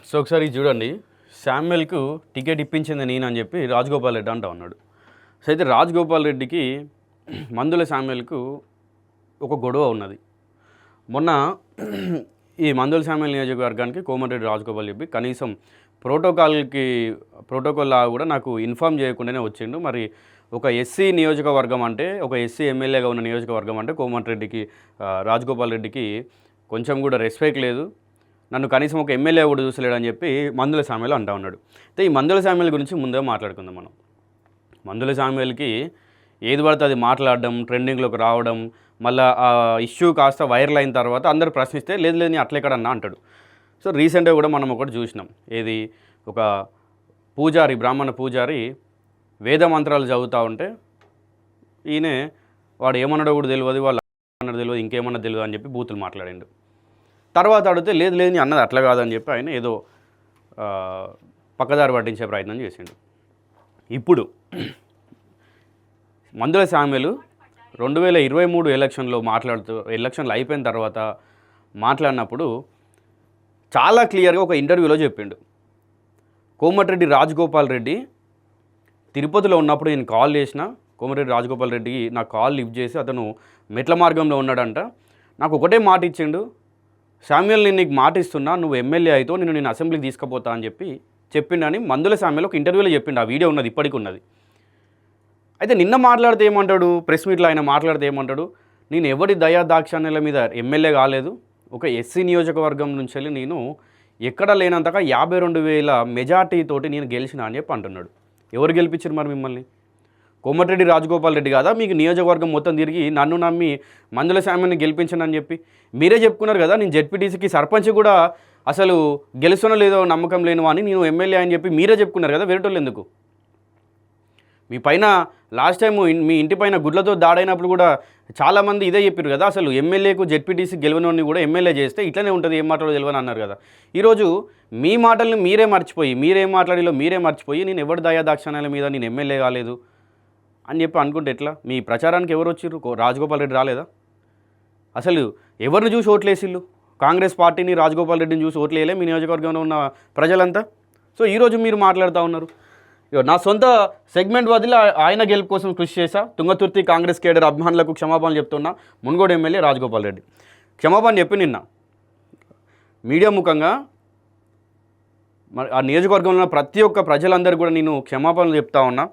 So ఒకసారి చూడండి, శామ్యుల్కు ticket ఇప్పించింది నేను అని చెప్పి రాజగోపాల్ రెడ్డి అంటా ఉన్నాడు. సో అయితే రాజగోపాల్ రెడ్డికి మందుల శామ్యుల్కు ఒక గొడవ ఉన్నది. మొన్న ఈ మందుల శామ్యుల్ నియోజకవర్గానికి కోమటిరెడ్డి రాజగోపాల్ చెప్పి కనీసం ప్రోటోకాల్ లాగా కూడా నాకు ఇన్ఫామ్ చేయకుండానే వచ్చిండు. మరి ఒక ఎస్సీ నియోజకవర్గం అంటే, ఒక ఎస్సీ ఎమ్మెల్యేగా ఉన్న నియోజకవర్గం అంటే కోమటిరెడ్డికి రాజగోపాల్ రెడ్డికి కొంచెం కూడా రెస్పెక్ట్ లేదు, నన్ను కనీసం ఒక ఎమ్మెల్యే కూడా చూసలేడని చెప్పి మందుల శామ్యుల్ అంటా ఉన్నాడు. అయితే ఈ మందుల శామ్యుల్ గురించి ముందే మాట్లాడుకుందాం మనం. మందుల శామ్యుల్కి ఏది పడితే అది మాట్లాడడం, ట్రెండింగ్లోకి రావడం, మళ్ళీ ఆ ఇష్యూ కాస్త వైరల్ అయిన తర్వాత అందరూ ప్రశ్నిస్తే లేదు లేదు అట్లెక్కడన్నా అంటాడు. సో రీసెంట్గా కూడా మనం ఒకటి చూసినాం, ఏది ఒక పూజారి, బ్రాహ్మణ పూజారి వేద మంత్రాలు చదువుతూ ఉంటే ఈయనే వాడు ఏమన్నాడో కూడా తెలియదు, వాళ్ళు అన్నది తెలియదు, ఇంకేమన్నా తెలియదు అని చెప్పి బూతులు మాట్లాడిండు. తర్వాత అడిగితే లేదు లేదు అన్నది అట్లా కాదని చెప్పి ఆయన ఏదో పక్కదారి పట్టించే ప్రయత్నం చేసిండు. ఇప్పుడు మందుల శామ్యుల్ 2023 ఎలక్షన్లు అయిపోయిన తర్వాత మాట్లాడినప్పుడు చాలా క్లియర్గా ఒక ఇంటర్వ్యూలో చెప్పిండు, కోమటిరెడ్డి రాజగోపాల్ రెడ్డి తిరుపతిలో ఉన్నప్పుడు నేను కాల్ చేసిన, కోమటిరెడ్డి రాజగోపాల్ రెడ్డికి నా కాల్ లిఫ్ట్ చేసి అతను మెట్ల మార్గంలో ఉన్నాడంట, నాకు ఒకటే మాట ఇచ్చిండు, శామ్యుల్ నేను నీకు మాట ఇస్తున్నా, నువ్వు ఎమ్మెల్యే అయితే నేను అసెంబ్లీకి తీసుకుపోతా అని చెప్పిండని మందుల శామ్యుల్ ఒక ఇంటర్వ్యూలో చెప్పిండు. ఆ వీడియో ఉన్నది, ఇప్పటికి ఉన్నది. అయితే నిన్న మాట్లాడితే ఏమంటాడు, ప్రెస్ మీట్లో ఆయన మాట్లాడితే ఏమంటాడు, నేను ఎవరి దయా దాక్షాణ్యాల మీద ఎమ్మెల్యే కాలేదు, ఒక ఎస్సీ నియోజకవర్గం నుంచి వెళ్ళి నేను ఎక్కడ లేనంతగా 52,000 మెజార్టీతోటి నేను గెలిచిన అని చెప్పి అంటున్నాడు. ఎవరు గెలిపించారు మరి మిమ్మల్ని? కోమటిరెడ్డి రాజగోపాల్ రెడ్డి కాదా మీకు నియోజకవర్గం మొత్తం తిరిగి నన్ను నమ్మి మందుల శామ్యుల్ని గెలిపించనని చెప్పి మీరే చెప్పుకున్నారు కదా, నేను జెడ్పీటీసీకి సర్పంచ్ కూడా అసలు గెలుస్తున్నా లేదో నమ్మకం లేను అని నేను ఎమ్మెల్యే అని చెప్పి మీరే చెప్పుకున్నారు కదా, వేరేటోళ్ళు ఎందుకు? మీ పైన లాస్ట్ టైం మీ ఇంటి పైన గుడ్లతో దాడైనప్పుడు కూడా చాలామంది ఇదే చెప్పారు కదా, అసలు ఎమ్మెల్యేకు జెడ్పీటీసీ గెలవనోని కూడా ఎమ్మెల్యే చేస్తే ఇట్లనే ఉంటుంది, ఏం మాట్లాడో తెలియని అన్నారు కదా. ఈరోజు మీ మాటల్ని మీరేం మర్చిపోయి నేను ఎవరి దయా దాక్షాణ్యాల మీద నేను ఎమ్మెల్యే కాలేదు అని చెప్పి అనుకుంటే ఎట్లా? మీ ప్రచారానికి ఎవరు వచ్చిర్రు? రాజగోపాల్ రెడ్డి రాలేదా? అసలు ఎవరిని చూసి ఓట్లేసిళ్ళు? కాంగ్రెస్ పార్టీని, రాజగోపాల్ రెడ్డిని చూసి ఓట్లేయలే మీ నియోజకవర్గంలో ఉన్న ప్రజలంతా. సో ఈరోజు మీరు మాట్లాడుతూ ఉన్నారు. నా సొంత సెగ్మెంట్ వదిలి ఆయన గెలుపు కోసం కృషి చేశా, తుంగతుర్తి కాంగ్రెస్ కేడర్ అభిమానులకు క్షమాపణలు చెప్తున్నా, మున్గోడు ఎమ్మెల్యే రాజగోపాల్ రెడ్డి క్షమాపణ చెప్పి నిన్న మీడియా ముఖంగా ఆ నియోజకవర్గంలో ఉన్న ప్రతి ఒక్క ప్రజలందరూ కూడా నేను క్షమాపణలు చెప్తా ఉన్నా,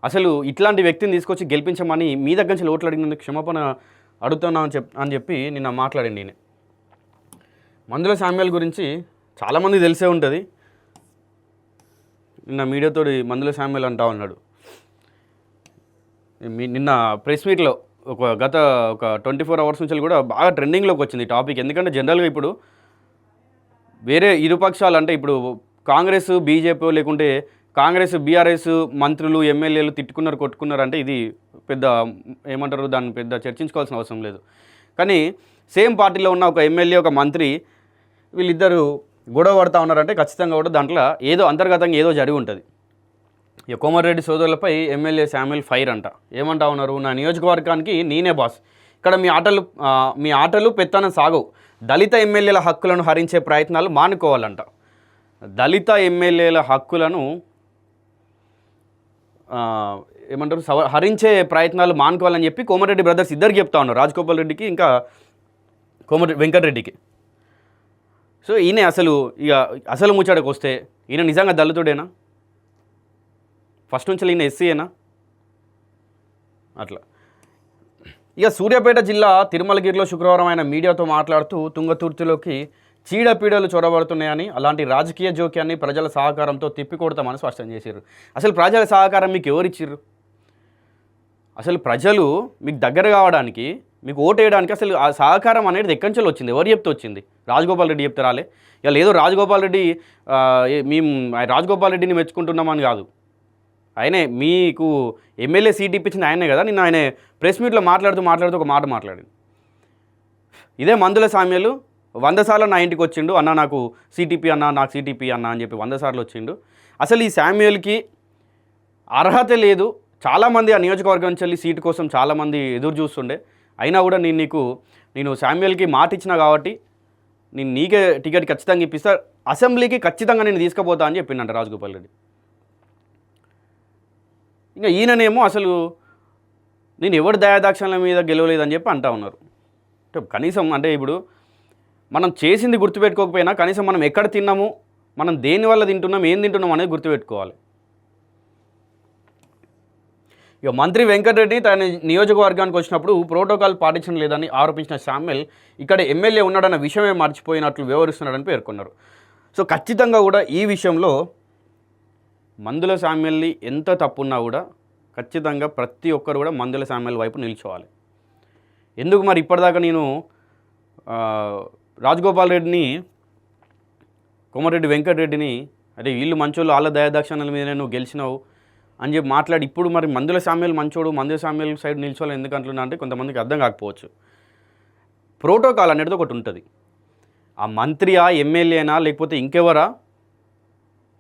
అసలు ఇట్లాంటి వ్యక్తిని తీసుకొచ్చి గెలిపించమని మీ దగ్గర నుంచి ఓట్లు అడిగినందుకు క్షమాపణ అడుగుతున్నా అని చెప్పి నిన్న మాట్లాడండి. నేను మందుల శామ్యుల్ గురించి చాలామంది తెలిసే ఉంటుంది. నిన్న మీడియాతో మందుల శామ్యుల్ అంటా ఉన్నాడు, నిన్న ప్రెస్ మీట్లో గత 24 అవర్స్ నుంచి కూడా బాగా ట్రెండింగ్లోకి వచ్చింది టాపిక్. ఎందుకంటే జనరల్గా ఇప్పుడు వేరే ఇరుపక్షాలు అంటే ఇప్పుడు కాంగ్రెస్ బీజేపీ లేకుంటే కాంగ్రెస్ బీఆర్ఎస్ మంత్రులు ఎమ్మెల్యేలు తిట్టుకున్నారు కొట్టుకున్నారు అంటే ఇది పెద్ద ఏమంటారు, దాన్ని పెద్ద చర్చించుకోవాల్సిన అవసరం లేదు. కానీ సేమ్ పార్టీలో ఉన్న ఒక ఎమ్మెల్యే ఒక మంత్రి వీళ్ళిద్దరూ గొడవ పడుతూ ఉన్నారంటే ఖచ్చితంగా కూడా దాంట్లో ఏదో అంతర్గతంగా ఏదో జరిగి ఉంటుంది. ఇక కోమటిరెడ్డి సోదరులపై ఎమ్మెల్యే శామ్యుల్ ఫైర్ అంట. ఏమంటా ఉన్నారు, నా నియోజకవర్గానికి నేనే బాస్, ఇక్కడ మీ ఆటలు పెత్తనం సాగవు, దళిత ఎమ్మెల్యేల హక్కులను హరించే ప్రయత్నాలు మానుకోవాలంట. దళిత ఎమ్మెల్యేల హక్కులను ఏమంటారు హరించే ప్రయత్నాలు మానుకోవాలని చెప్పి కోమటిరెడ్డి బ్రదర్స్ ఇద్దరికి చెప్తా ఉన్నారు, రాజగోపాల్ రెడ్డికి ఇంకా వెంకటరెడ్డికి. సో ఈయన అసలు ముచ్చటకు వస్తే ఈయన నిజంగా దళితుడేనా? ఫస్ట్ నుంచి ఈయన ఎస్సీయేనా? అట్లా ఇక సూర్యాపేట జిల్లా తిరుమలగిరిలో శుక్రవారం ఆయన మీడియాతో మాట్లాడుతూ తుంగతుర్తిలోకి చీడపీడలు చొరబడుతున్నాయని, అలాంటి రాజకీయ జోక్యాన్ని ప్రజల సహకారంతో తిప్పికొడతామని స్పష్టం చేశారు. అసలు ప్రజల సహకారం మీకు ఎవరిచ్చిర్రు? అసలు ప్రజలు మీకు దగ్గర కావడానికి, మీకు ఓటు వేయడానికి అసలు ఆ సహకారం అనేది ఎక్కడి నుంచి వచ్చింది? ఎవరు చెప్తే వచ్చింది? రాజగోపాల్ రెడ్డి చెప్తే రాలే. ఇవాళ ఏదో రాజగోపాల్ రెడ్డిని మెచ్చుకుంటున్నామని కాదు, ఆయనే మీకు ఎమ్మెల్యే సీట్ ఇప్పించింది ఆయనే కదా. నిన్న ఆయన ప్రెస్ మీట్లో మాట్లాడుతూ ఒక మాట మాట్లాడింది. ఇదే మందుల శామ్యుల్ 100 సార్లు నా ఇంటికి వచ్చిండు, అన్న నాకు సిటీపీ అన్న అని చెప్పి 100 సార్లు వచ్చిండు. అసలు ఈ శామ్యుల్కి అర్హత లేదు. చాలామంది ఆ నియోజకవర్గం నుంచి వెళ్ళి సీటు కోసం చాలామంది ఎదురు చూస్తుండే, అయినా కూడా నేను శామ్యుల్కి మాట ఇచ్చిన కాబట్టి నీకే టికెట్ ఖచ్చితంగా ఇప్పిస్తా, అసెంబ్లీకి ఖచ్చితంగా నేను తీసుకుపోతా అని చెప్పిండంట రాజగోపాల్ రెడ్డి. ఇంకా ఈయననేమో అసలు నేను ఎవరి దయాదాక్షణల మీద గెలవలేదని చెప్పి అంటా ఉన్నారు. అంటే కనీసం అంటే ఇప్పుడు మనం చేసింది గుర్తుపెట్టుకోకపోయినా కనీసం మనం ఎక్కడ తిన్నాము, మనం దేనివల్ల తింటున్నాం, ఏం తింటున్నాం అనేది గుర్తుపెట్టుకోవాలి. ఇక మంత్రి వెంకటరెడ్డి తన నియోజకవర్గానికి వచ్చినప్పుడు ప్రోటోకాల్ పాటించడం లేదని ఆరోపించిన శామ్యుల్ ఇక్కడ ఎమ్మెల్యే ఉన్నాడన్న విషయమే మర్చిపోయినట్లు వ్యవహరిస్తున్నాడని పేర్కొన్నారు. సో ఖచ్చితంగా కూడా ఈ విషయంలో మందుల శామ్యుల్ని ఎంత తప్పున్నా కూడా ఖచ్చితంగా ప్రతి ఒక్కరు కూడా మందుల శామ్యుల్ వైపు నిల్చోవాలి. ఎందుకు మరి ఇప్పటిదాకా నేను రాజగోపాల్ రెడ్డిని, కోమటిరెడ్డి వెంకటరెడ్డిని అదే వీళ్ళు మంచోళ్ళు, వాళ్ళ దయాదాక్షణాల మీద నువ్వు గెలిచినావు అని చెప్పి మాట్లాడి ఇప్పుడు మరి మందుల శామ్యుల్ మంచోడు, మందుల శామ్యుల్ సైడ్ నిల్చోవాలి ఎందుకు అంటున్నా అంటే కొంతమందికి అర్థం కాకపోవచ్చు. ప్రోటోకాల్ అనేది ఒకటి ఉంటుంది. ఆ మంత్రియా, ఎమ్మెల్యేనా లేకపోతే ఇంకెవరా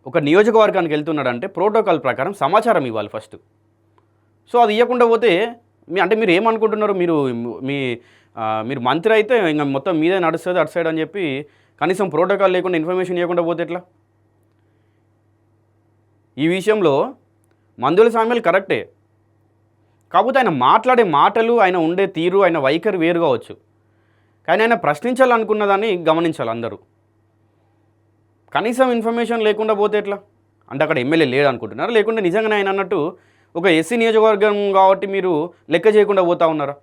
ఒక నియోజకవర్గానికి వెళ్తున్నాడంటే ప్రోటోకాల్ ప్రకారం సమాచారం ఇవ్వాలి ఫస్ట్. సో అది ఇవ్వకుండా పోతే అంటే మీరు ఏమనుకుంటున్నారు, మీరు మంత్రి అయితే ఇంకా మొత్తం మీదే నడుస్తుంది అటు సైడ్ అని చెప్పి కనీసం ప్రోటోకాల్ లేకుండా ఇన్ఫర్మేషన్ ఇవ్వకుండా పోతే ఎట్లా? ఈ విషయంలో మందుల శామ్యుల్ కరెక్టే, కాకపోతే ఆయన మాట్లాడే మాటలు, ఆయన ఉండే తీరు, ఆయన వైఖరి వేరు కావచ్చు, కానీ ఆయన ప్రశ్నించాలనుకున్న దాన్ని గమనించాలి అందరూ. కనీసం ఇన్ఫర్మేషన్ లేకుండా పోతే ఎట్లా? అంటే అక్కడ ఎమ్మెల్యే లేడు అనుకుంటున్నారు, లేకుంటే నిజంగానే ఆయన అన్నట్టు ఒక ఎస్సీ నియోజకవర్గం కాబట్టి మీరు లెక్క చేయకుండా పోతా ఉన్నారా?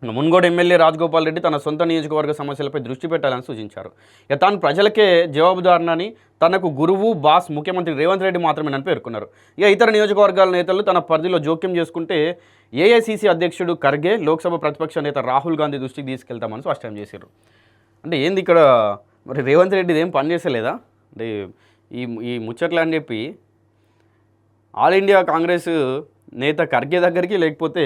మున్గోడు ఎమ్మెల్యే రాజగోపాల్ రెడ్డి తన సొంత నియోజకవర్గ సమస్యలపై దృష్టి పెట్టాలని సూచించారు. ఇక తాను ప్రజలకే జవాబుదారునని, తనకు గురువు, బాస్ ముఖ్యమంత్రి రేవంత్ రెడ్డి మాత్రమేనని పేర్కొన్నారు. ఇక ఇతర నియోజకవర్గాల నేతలు తన పరిధిలో జోక్యం చేసుకుంటే ఏఐసీసీ అధ్యక్షుడు ఖర్గే, లోక్సభ ప్రతిపక్ష నేత రాహుల్ గాంధీ దృష్టికి తీసుకెళ్తామని స్పష్టం చేశారు. అంటే ఏంది ఇక్కడ మరి రేవంత్ రెడ్డిది ఏం పని చేసలేదా? అంటే ఈ ముచ్చట్లా అని చెప్పి ఆల్ ఇండియా కాంగ్రెస్ నేత ఖర్గే దగ్గరికి, లేకపోతే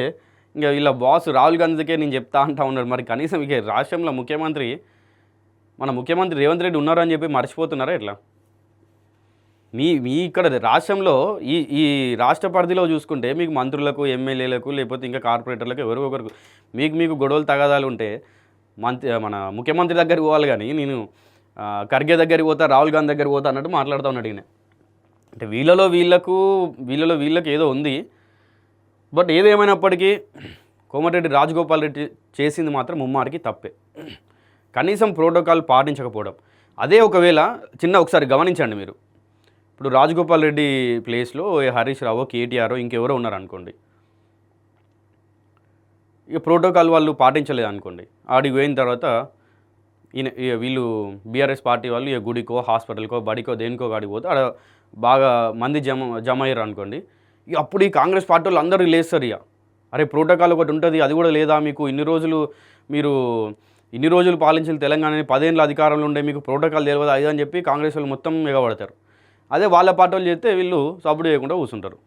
ఇంకా వీళ్ళ బాస్ రాహుల్ గాంధీకే నేను చెప్తా అంటా ఉన్నారు. మరి కనీసం ఇక రాష్ట్రంలో మన ముఖ్యమంత్రి రేవంత్ రెడ్డి ఉన్నారని చెప్పి మర్చిపోతున్నారా ఎట్లా? మీ ఇక్కడ రాష్ట్రంలో ఈ రాష్ట్ర పరిధిలో చూసుకుంటే మీకు మంత్రులకు, ఎమ్మెల్యేలకు, లేకపోతే ఇంకా కార్పొరేటర్లకు ఎవరో ఒకరికి మీకు గొడవలు తగాదాలు ఉంటే మన ముఖ్యమంత్రి దగ్గరికి పోవాలి, కానీ నేను ఖర్గే దగ్గరికి పోతా, రాహుల్ గాంధీ దగ్గరికి పోతా అన్నట్టు మాట్లాడుతూ ఉన్నాడు ఈయన. అంటే వీళ్ళలో వీళ్ళకి ఏదో ఉంది. బట్ ఏదేమైనప్పటికీ కోమటిరెడ్డి రాజగోపాల్ రెడ్డి చేసింది మాత్రం ముమ్మారికి తప్పే, కనీసం ప్రోటోకాల్ పాటించకపోవడం. అదే ఒకవేళ ఒకసారి గమనించండి మీరు, ఇప్పుడు రాజగోపాల్ రెడ్డి ప్లేస్లో హరీష్ రావో, కేటీఆర్ ఇంకెవరో ఉన్నారనుకోండి, ఇక ప్రోటోకాల్ వాళ్ళు పాటించలేదు అనుకోండి, ఆడికి పోయిన తర్వాత వీళ్ళు బీఆర్ఎస్ పార్టీ వాళ్ళు ఇక గుడికో, హాస్పిటల్కో, బడికో, దేనికో కాడికి పోతే ఆడ బాగా మంది జమ అయ్యారు అనుకోండి, ఇక అప్పుడు ఈ కాంగ్రెస్ పార్టీ వాళ్ళు అందరూ లేస్తారు. ఇక అరే ప్రోటోకాల్ ఒకటి ఉంటుంది, అది కూడా లేదా మీకు? ఇన్ని రోజులు పాలించిన తెలంగాణని 10 ఏళ్ళ అధికారంలో ఉండే మీకు ప్రోటోకాల్ తెలియదు అది అని చెప్పి కాంగ్రెస్ వాళ్ళు మొత్తం ఎగబడతారు. అదే వాళ్ళ పార్టీ వాళ్ళు చేస్తే వీళ్ళు సపోర్ట్ చేయకుండా కూర్చుంటారు.